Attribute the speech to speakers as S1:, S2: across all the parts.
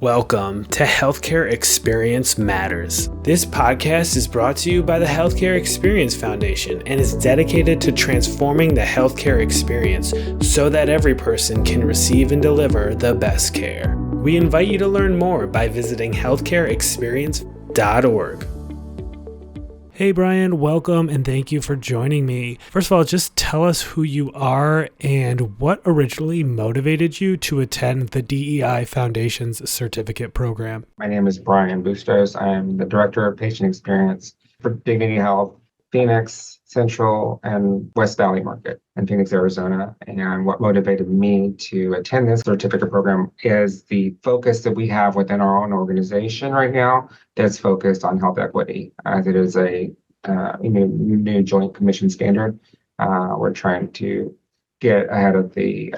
S1: Welcome to Healthcare Experience Matters. This podcast is brought to you by the Healthcare Experience Foundation and is dedicated to transforming the healthcare experience so that every person can receive and deliver the best care. We invite you to learn more by visiting healthcareexperience.org. Hey Brian, welcome and thank you for joining me. First of all, just tell us who you are and what originally motivated you to attend the DEI Foundations Certificate program.
S2: My name is Brian Bustoz. I'm the Director of Patient Experience for Dignity Health, Phoenix, Central, and West Valley Market in Phoenix, Arizona. And what motivated me to attend this certificate program is the focus that we have within our own organization right now that's focused on health equity, as it is a new Joint Commission standard. We're trying to get ahead of the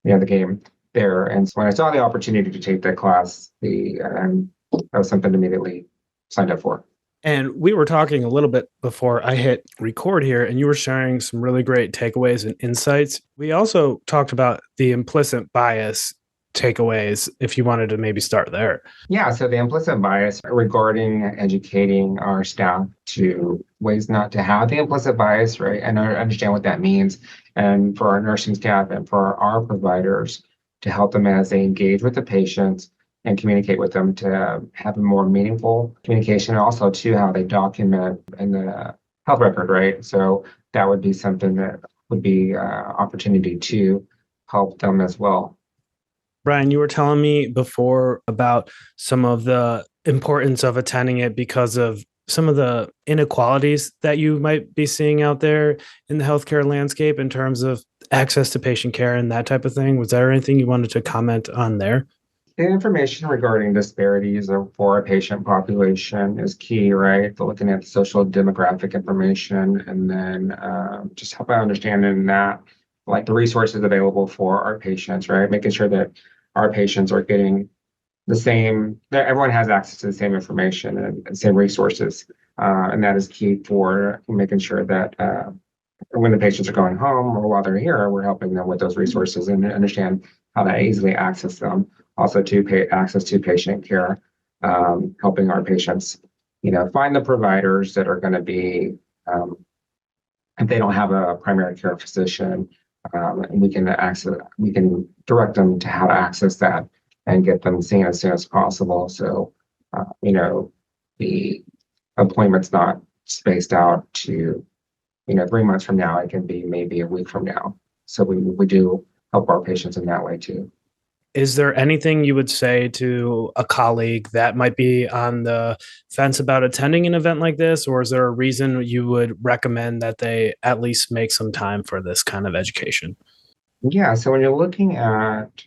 S2: game there. And so when I saw the opportunity to take that class, that was something immediately signed up for.
S1: And we were talking a little bit before I hit record here, and you were sharing some really great takeaways and insights. We also talked about the implicit bias takeaways, if you wanted to maybe start there.
S2: Yeah, so the implicit bias regarding educating our staff to ways not to have the implicit bias, right? And understand what that means. And for our nursing staff and for our providers to help them as they engage with the patients and communicate with them to have a more meaningful communication, and also to how they document in the health record, right? So that would be something that would be opportunity to help them as well.
S1: Brian, you were telling me before about some of the importance of attending it because of some of the inequalities that you might be seeing out there in the healthcare landscape in terms of access to patient care and that type of thing. Was there anything you wanted to comment on there?
S2: The information regarding disparities for our patient population is key, right? Looking at the social demographic information and then just help out understanding that, like the resources available for our patients, right? Making sure that our patients are getting the same, that everyone has access to the same information and same resources. And that is key for making sure that when the patients are going home or while they're here, we're helping them with those resources and understand how to easily access them. Also to pay access to patient care, helping our patients, find the providers that are going to be, if they don't have a primary care physician, and we can direct them to how to access that and get them seen as soon as possible. So, the appointment's not spaced out to, 3 months from now. It can be maybe a week from now. So we do help our patients in that way too.
S1: Is there anything you would say to a colleague that might be on the fence about attending an event like this, or is there a reason you would recommend that they at least make some time for this kind of education?
S2: Yeah, so when you're looking at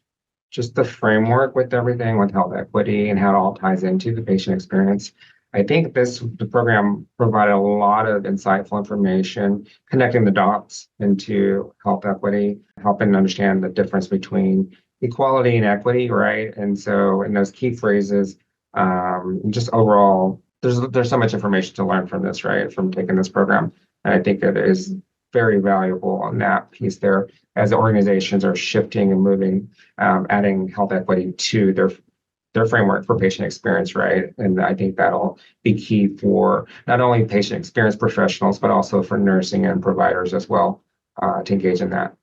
S2: just the framework with everything, with health equity and how it all ties into the patient experience, I think the program provided a lot of insightful information, connecting the dots into health equity, helping understand the difference between equality and equity, right? And so in those key phrases, just overall, there's so much information to learn from this, right? From taking this program. And I think it is very valuable on that piece there as organizations are shifting and moving, adding health equity to their framework for patient experience, right? And I think that'll be key for not only patient experience professionals, but also for nursing and providers as well, to engage in that.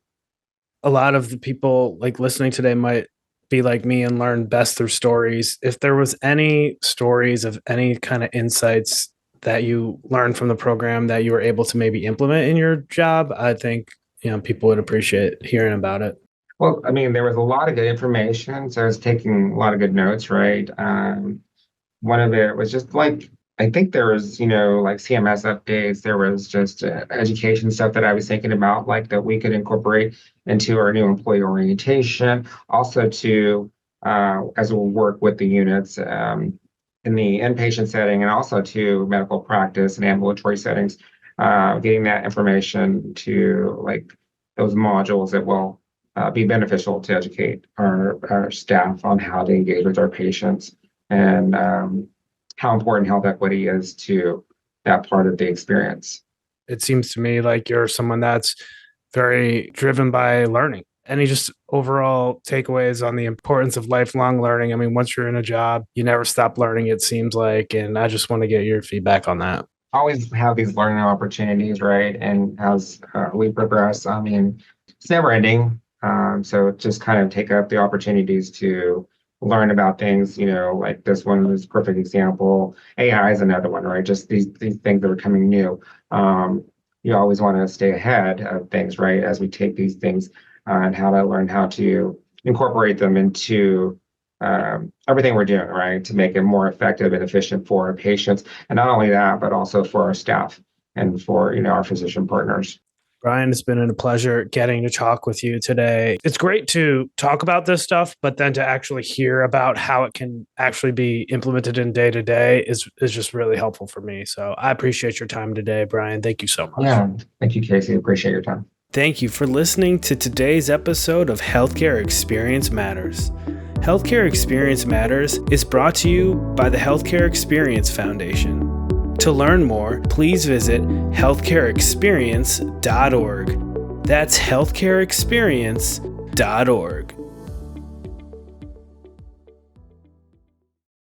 S1: A lot of the people listening today might be like me and learn best through stories. If there was any stories of any kind of insights that you learned from the program that you were able to maybe implement in your job, I think, people would appreciate hearing about it.
S2: Well, I mean, there was a lot of good information. So I was taking a lot of good notes, right? One of it was just I think there was, CMS updates. There was just education stuff that I was thinking about, that we could incorporate into our new employee orientation. Also to, as we'll work with the units in the inpatient setting and also to medical practice and ambulatory settings, getting that information to those modules that will be beneficial to educate our staff on how to engage with our patients and how important health equity is to that part of the experience.
S1: It seems to me like you're someone that's very driven by learning any just overall takeaways on the importance of lifelong learning? I mean, once you're in a job, you never stop learning, it seems like. And I just want to get your feedback on that.
S2: Always have these learning opportunities, right? And as we progress, I mean, it's never ending. So just kind of take up the opportunities to learn about things, like this one is a perfect example. AI is another one, right? Just these things that are coming new. You always want to stay ahead of things, right? As we take these things and how to learn how to incorporate them into everything we're doing, right? To make it more effective and efficient for our patients. And not only that, but also for our staff and for, our physician partners.
S1: Brian, it's been a pleasure getting to talk with you today. It's great to talk about this stuff, but then to actually hear about how it can actually be implemented in day to day is just really helpful for me. So I appreciate your time today, Brian. Thank you so much.
S2: Yeah, thank you, Casey. Appreciate your time.
S1: Thank you for listening to today's episode of Healthcare Experience Matters. Healthcare Experience Matters is brought to you by the Healthcare Experience Foundation. To learn more, please visit healthcareexperience.org. That's healthcareexperience.org.